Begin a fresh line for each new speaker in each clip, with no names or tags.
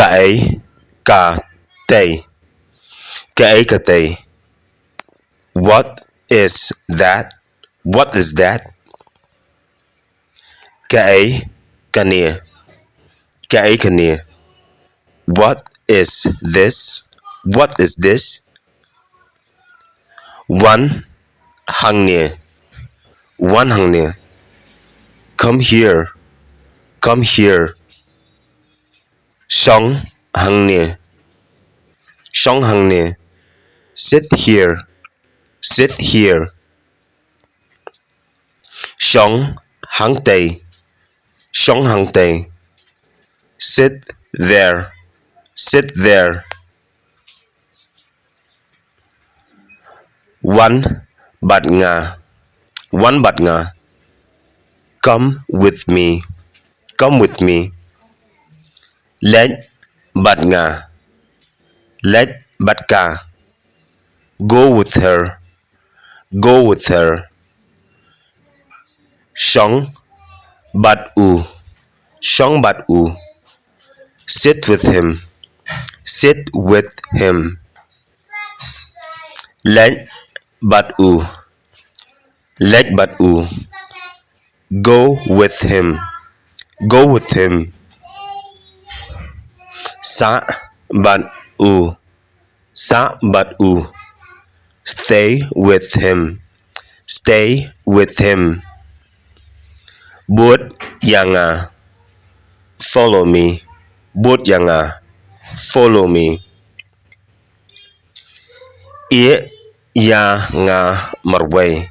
Cái cà tây. Cái cà tây. What is that? What is that? Cái cà nia. Cái cà nia. What is this? What is this? One hang nia. One hang nia. Come here. Come here. Song hang nia. Song hang nia. Sit here. Sit here. Song hang tây. Song hang tây. Sit there. Sit there. One bát ngà. One bát ngà. Come with me. Come with me. Let bát ngà. Let bát cà. Go with her. Go with her. Song bát u. Song bát u. Sit with him. Sit with him. Let bát u. Let bát u. Go with him. Go with him. Sa bát u. Sa bát u. Stay with him. Stay with him. Bút yanga. Follow me. Bút yanga. Follow me. Ia yanga marway.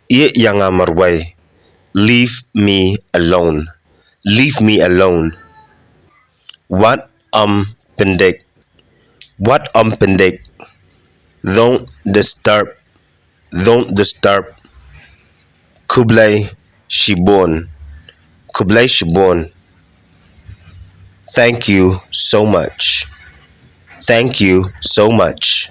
Ia yanga marway. Leave me alone. Leave me alone. What pendik. What pendik. Don't disturb. Don't disturb. Kublai shibon. Kublai shibon. Thank you so much. Thank you so much.